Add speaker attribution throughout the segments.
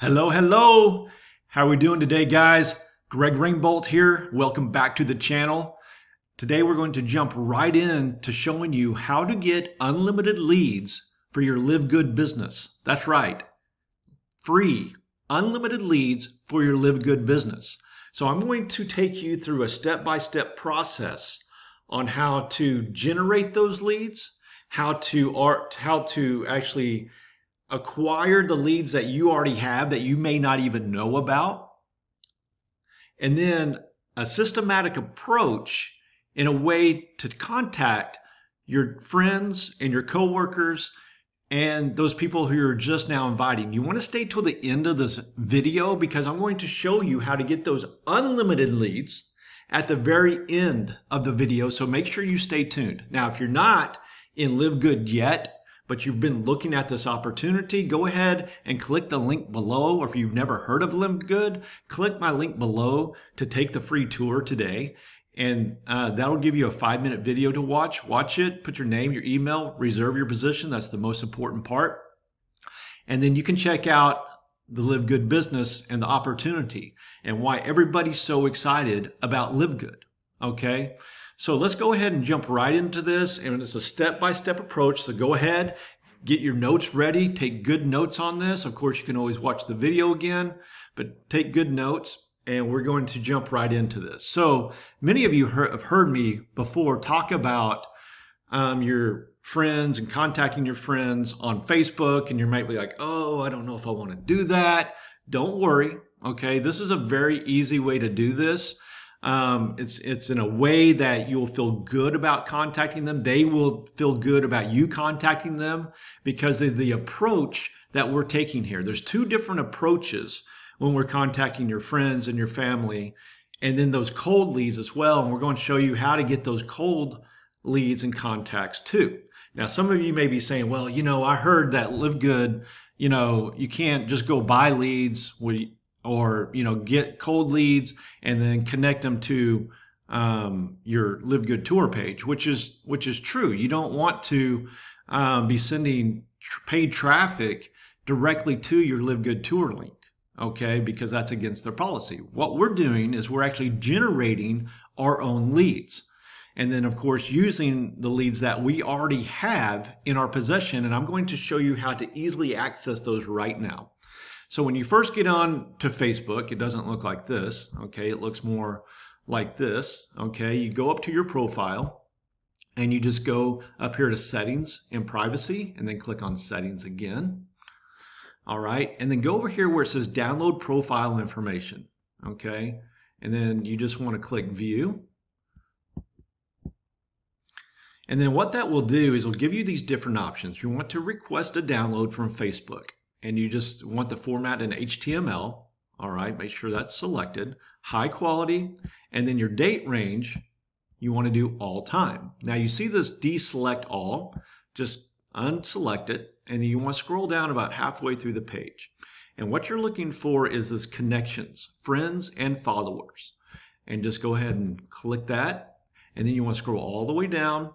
Speaker 1: Hello, hello. How are we doing today, guys? Greg Ringbolt here. Welcome back to the channel. Today we're going to jump right in to showing you how to get unlimited leads for your Livegood business. That's right. Free, unlimited leads for your Livegood business. So I'm going to take you through a step-by-step process on how to generate those leads, how to actually acquire the leads that you already have that you may not even know about, and then a systematic approach in a way to contact your friends and your coworkers and those people who you're just now inviting. You want to stay till the end of this video because I'm going to show you how to get those unlimited leads at the very end of the video, so make sure you stay tuned. Now, if you're not in Livegood yet, but you've been looking at this opportunity, go ahead and click the link below. Or if you've never heard of Livegood, click my link below to take the free tour today. And that'll give you a 5-minute video to watch. Watch it, put your name, your email, reserve your position. That's the most important part. And then you can check out the Livegood business and the opportunity and why everybody's so excited about Livegood. Okay? So let's go ahead and jump right into this, and it's a step-by-step approach. So go ahead, get your notes ready, take good notes on this. Of course, you can always watch the video again, but take good notes, and we're going to jump right into this. So many of you have heard me before talk about your friends and contacting your friends on Facebook, and you might be like, oh, I don't know if I want to do that. Don't worry, okay? This is a very easy way to do this. It's in a way that you'll feel good about contacting them. They will feel good about you contacting them because of the approach that we're taking here. There's two different approaches when we're contacting your friends and your family, and then those cold leads as well. And we're going to show you how to get those cold leads and contacts too. Now, some of you may be saying, well, I heard that Livegood, you can't just go buy leads or get cold leads and then connect them to your Livegood tour page, which is true. You don't want to be sending paid traffic directly to your Livegood tour link, okay? Because that's against their policy. What we're doing is we're actually generating our own leads. And then, of course, using the leads that we already have in our possession. And I'm going to show you how to easily access those right now. So when you first get on to Facebook, it doesn't look like this, okay? It looks more like this, okay? You go up to your profile and you just go up here to Settings and Privacy and then click on Settings again, all right? And then go over here where it says Download Profile Information, okay? And then you just want to click View. And then what that will do is it'll give you these different options. You want to request a download from Facebook, and you just want the format in HTML, all right, make sure that's selected, high quality, and then your date range, you want to do all time. Now you see this deselect all, just unselect it, and you want to scroll down about halfway through the page. And what you're looking for is this connections, friends and followers. And just go ahead and click that, and then you want to scroll all the way down,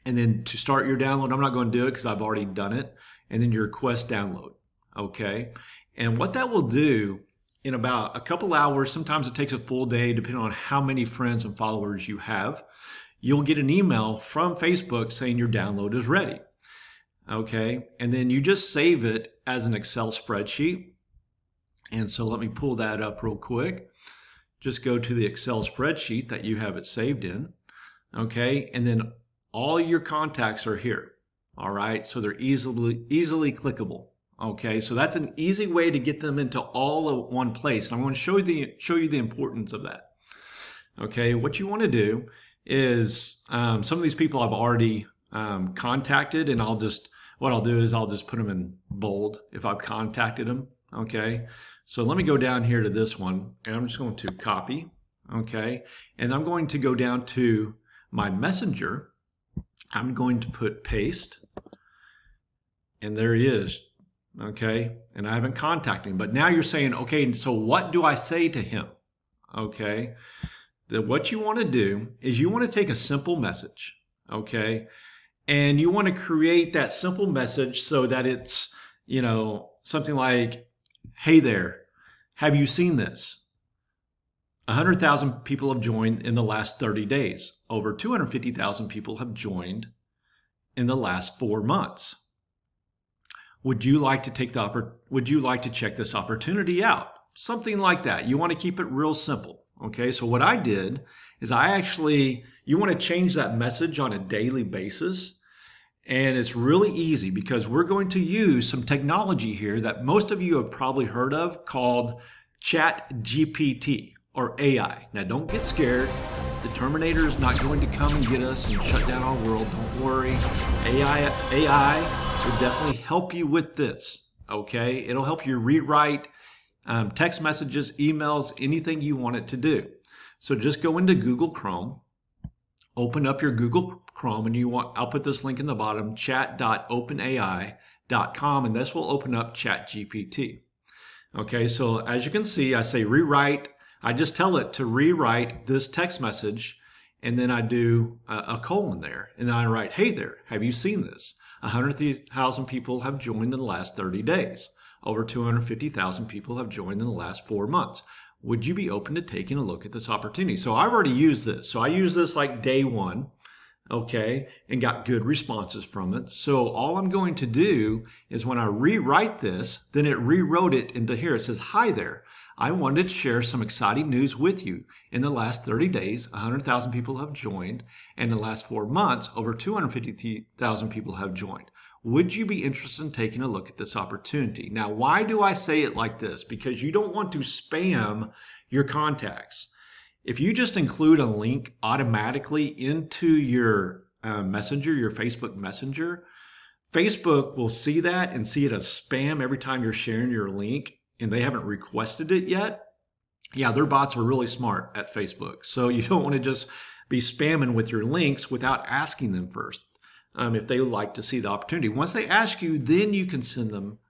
Speaker 1: and then to start your download, I'm not going to do it because I've already done it, and then your request download. Okay, and what that will do in about a couple hours, sometimes it takes a full day depending on how many friends and followers you have, you'll get an email from Facebook saying your download is ready. Okay, and then you just save it as an Excel spreadsheet. And so let me pull that up real quick. Just go to the Excel spreadsheet that you have it saved in. Okay, and then all your contacts are here. All right, so they're easily clickable. Okay, so that's an easy way to get them into all of one place. And I'm going to show you the importance of that. Okay, what you want to do is some of these people I've already contacted, and what I'll do is I'll just put them in bold if I've contacted them. Okay, so let me go down here to this one, and I'm just going to copy. Okay, and I'm going to go down to my messenger. I'm going to put paste, and there he is. Okay, and I haven't contacted him, but now you're saying, okay, so what do I say to him? Okay, what you want to do is you want to take a simple message, okay, and you want to create that simple message so that it's, something like, hey there, have you seen this? 100,000 people have joined in the last 30 days. Over 250,000 people have joined in the last 4 months. Would you like to check this opportunity out? Something like that. You want to keep it real simple. Okay, so what I did is you want to change that message on a daily basis. And it's really easy because we're going to use some technology here that most of you have probably heard of called ChatGPT or AI. Now don't get scared. The Terminator is not going to come and get us and shut down our world. Don't worry. AI will definitely help you with this. Okay, it'll help you rewrite text messages, emails, anything you want it to do. So just go into Google Chrome, open up your Google Chrome, and I'll put this link in the bottom, chat.openai.com, and this will open up ChatGPT. Okay, so as you can see, I say rewrite. I just tell it to rewrite this text message, and then I do a colon there, and then I write, hey there, have you seen this? 100,000 people have joined in the last 30 days. Over 250,000 people have joined in the last 4 months. Would you be open to taking a look at this opportunity? So I've already used this. So I used this like day one, okay, and got good responses from it. So all I'm going to do is when I rewrite this, then it rewrote it into here. It says, hi there. I wanted to share some exciting news with you. In the last 30 days, 100,000 people have joined. And in the last 4 months, over 250,000 people have joined. Would you be interested in taking a look at this opportunity? Now, why do I say it like this? Because you don't want to spam your contacts. If you just include a link automatically into your messenger, your Facebook Messenger, Facebook will see that and see it as spam every time you're sharing your link and they haven't requested it yet. Yeah, their bots are really smart at Facebook. So you don't want to just be spamming with your links without asking them first. If they would like to see the opportunity. Once they ask you, then you can send them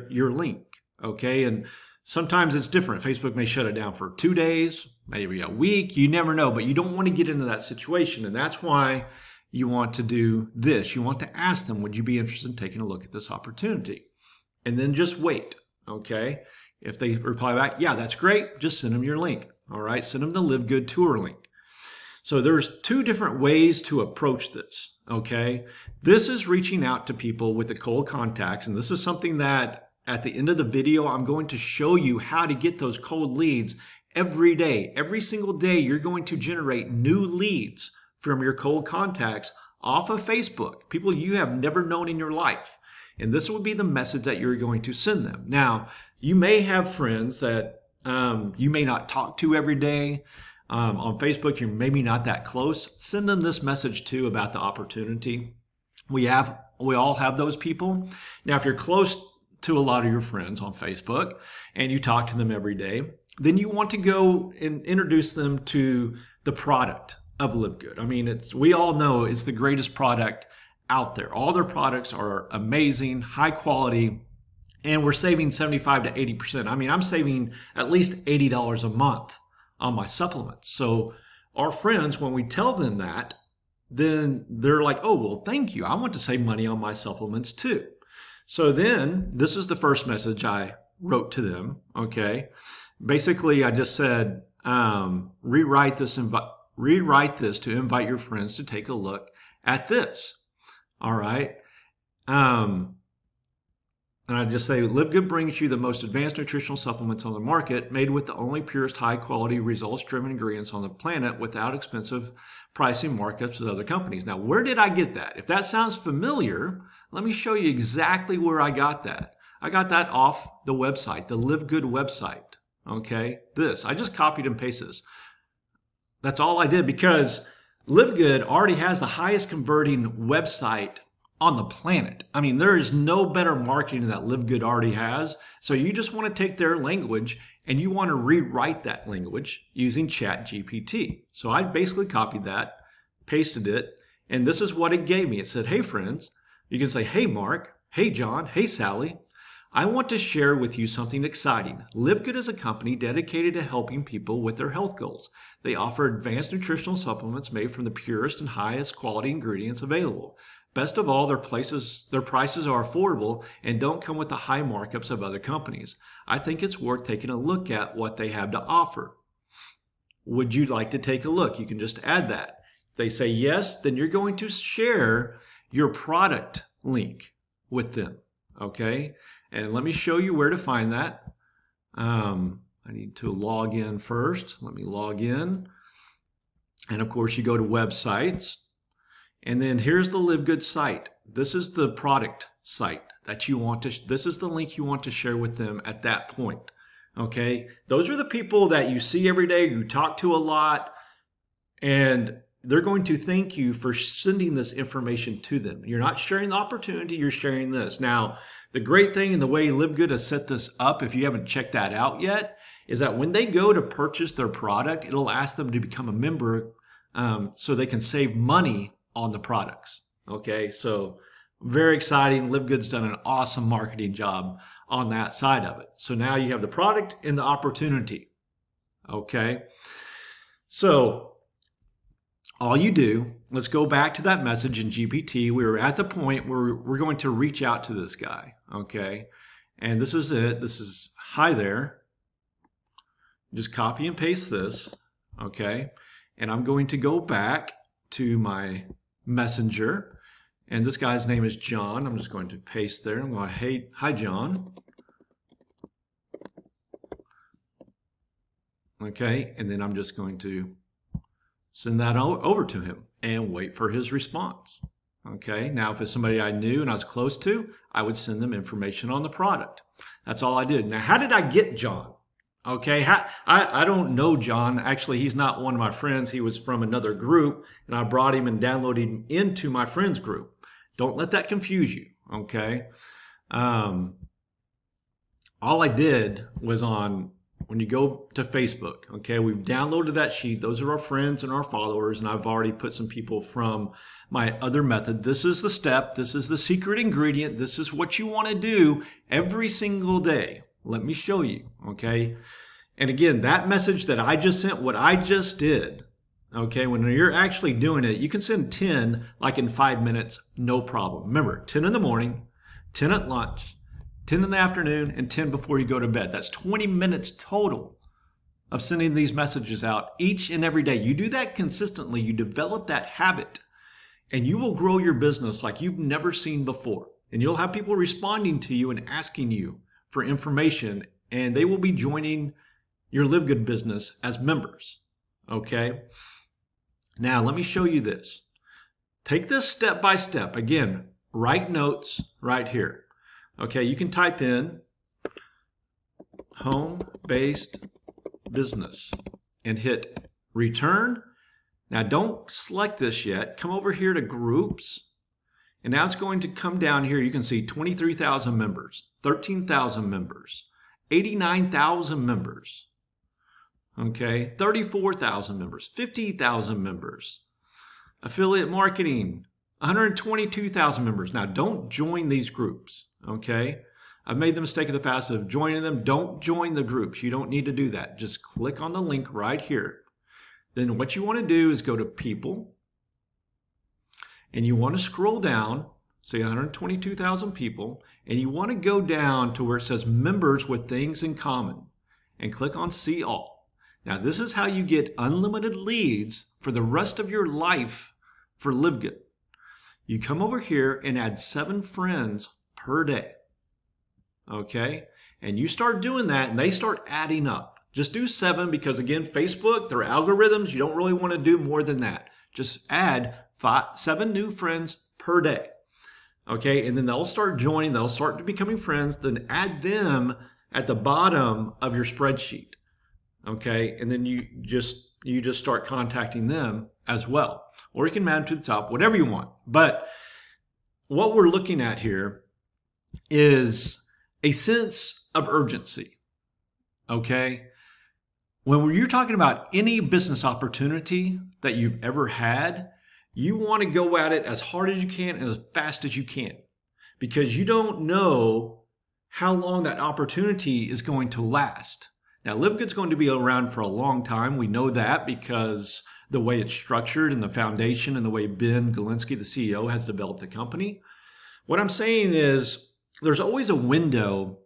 Speaker 1: your link, okay? And sometimes it's different. Facebook may shut it down for 2 days, maybe a week. You never know, but you don't want to get into that situation. And that's why you want to do this. You want to ask them, would you be interested in taking a look at this opportunity? And then just wait, okay? If they reply back, yeah, that's great, just send them your link, all right? Send them the Livegood tour link. So there's 2 different ways to approach this, okay? This is reaching out to people with the cold contacts, and this is something that at the end of the video, I'm going to show you how to get those cold leads every day. Every single day, you're going to generate new leads from your cold contacts off of Facebook, people you have never known in your life. And this will be the message that you're going to send them. Now, you may have friends that you may not talk to every day. On Facebook, you're maybe not that close. Send them this message too about the opportunity. We all have those people. Now, if you're close to a lot of your friends on Facebook and you talk to them every day, then you want to go and introduce them to the product of Livegood. I mean, we all know it's the greatest product out there. All their products are amazing, high quality, and we're saving 75 to 80%. I mean, I'm saving at least $80 a month on my supplements. So our friends, when we tell them that, then they're like, oh, well, thank you. I want to save money on my supplements too. So then this is the first message I wrote to them. Okay. Basically, I just said, rewrite this to invite your friends to take a look at this. All right. And I just say, Livegood brings you the most advanced nutritional supplements on the market, made with the only purest, high-quality, results-driven ingredients on the planet without expensive pricing markups with other companies. Now, where did I get that? If that sounds familiar, let me show you exactly where I got that. I got that off the website, the Livegood website. Okay, I just copied and pasted this. That's all I did because Livegood already has the highest converting website on the planet. I mean, there is no better marketing that Livegood already has. So you just want to take their language and you want to rewrite that language using ChatGPT. So I basically copied that, pasted it, and this is what it gave me. It said, hey friends, you can say, hey Mark, hey John, hey Sally, I want to share with you something exciting. Livegood is a company dedicated to helping people with their health goals. They offer advanced nutritional supplements made from the purest and highest quality ingredients available. Best of all, their prices are affordable and don't come with the high markups of other companies. I think it's worth taking a look at what they have to offer. Would you like to take a look? You can just add that. If they say yes, then you're going to share your product link with them. Okay? And let me show you where to find that. I need to log in first. Let me log in. And of course, you go to websites. And then here's the Livegood site. This is the product site that you want to, this is the link you want to share with them at that point. Okay? Those are the people that you see every day, you talk to a lot, and they're going to thank you for sending this information to them. You're not sharing the opportunity, you're sharing this. Now, the great thing in the way Livegood has set this up, if you haven't checked that out yet, is that when they go to purchase their product, it'll ask them to become a member so they can save money on the products. Okay, so very exciting. Livegood's done an awesome marketing job on that side of it. So now you have the product and the opportunity. Okay, so all you do, let's go back to that message in GPT. We were at the point where we're going to reach out to this guy. Okay, and this is it. This is hi there. Just copy and paste this. Okay, and I'm going to go back to my messenger, and this guy's name is John. I'm just going to paste there. I'm going to, hey, hi John. Okay, and then I'm just going to send that over to him and wait for his response. Okay, now if it's somebody I knew and I was close to, I would send them information on the product. That's all I did. Now, how did I get John? Okay, I don't know John. Actually, he's not one of my friends. He was from another group, and I brought him and downloaded him into my friends group. Don't let that confuse you, okay? All I did was when you go to Facebook, okay, we've downloaded that sheet. Those are our friends and our followers, and I've already put some people from my other method. This is the step. This is the secret ingredient. This is what you want to do every single day. Let me show you, okay? And again, that message that I just sent, what I just did, okay, when you're actually doing it, you can send 10 like in 5 minutes, no problem. Remember, 10 in the morning, 10 at lunch, 10 in the afternoon, and 10 before you go to bed. That's 20 minutes total of sending these messages out each and every day. You do that consistently, you develop that habit, and you will grow your business like you've never seen before. And you'll have people responding to you and asking you for information, and they will be joining your Livegood business as members. Okay? Now, let me show you this. Take this step by step. Again, write notes right here. Okay, you can type in home-based business and hit return. Now, don't select this yet. Come over here to groups. And now it's going to come down here. You can see 23,000 members, 13,000 members, 89,000 members, okay, 34,000 members, 50,000 members, affiliate marketing, 122,000 members. Now, don't join these groups, okay? I've made the mistake in the past of joining them. Don't join the groups. You don't need to do that. Just click on the link right here. Then what you want to do is go to people, and you want to scroll down, say 122,000 people, and you want to go down to where it says members with things in common and click on see all. Now, this is how you get unlimited leads for the rest of your life for Livegood. You come over here and add 7 friends per day. Okay? And you start doing that and they start adding up. Just do 7 because, again, Facebook, their algorithms, you don't really want to do more than that. Just add 7 new friends per day. Okay, and then they'll start joining, they'll start becoming friends, then add them at the bottom of your spreadsheet. Okay, and then you just start contacting them as well. Or you can add them to the top, whatever you want. But what we're looking at here is a sense of urgency. Okay? When you're talking about any business opportunity that you've ever had, you want to go at it as hard as you can and as fast as you can, because you don't know how long that opportunity is going to last. Now, Livegood's going to be around for a long time. We know that because the way it's structured and the foundation and the way Ben Galinsky, the CEO, has developed the company. What I'm saying is there's always a window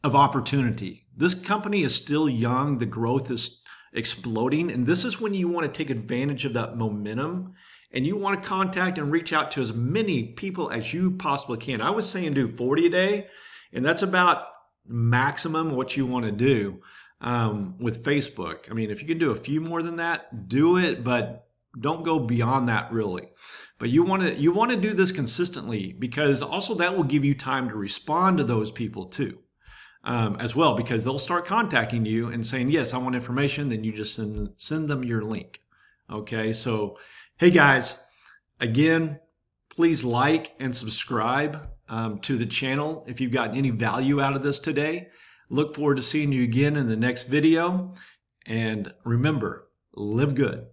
Speaker 1: of opportunity. This company is still young. The growth is exploding. And this is when you want to take advantage of that momentum and you want to contact and reach out to as many people as you possibly can. I was saying do 40 a day, and that's about maximum what you want to do with Facebook. I mean, if you can do a few more than that, do it, but don't go beyond that really. But you want to do this consistently, because also that will give you time to respond to those people too. As well, because they'll start contacting you and saying, yes, I want information. Then you just send them your link. Okay, so hey guys, again, please like and subscribe to the channel if you've gotten any value out of this today. Look forward to seeing you again in the next video. And remember, live good.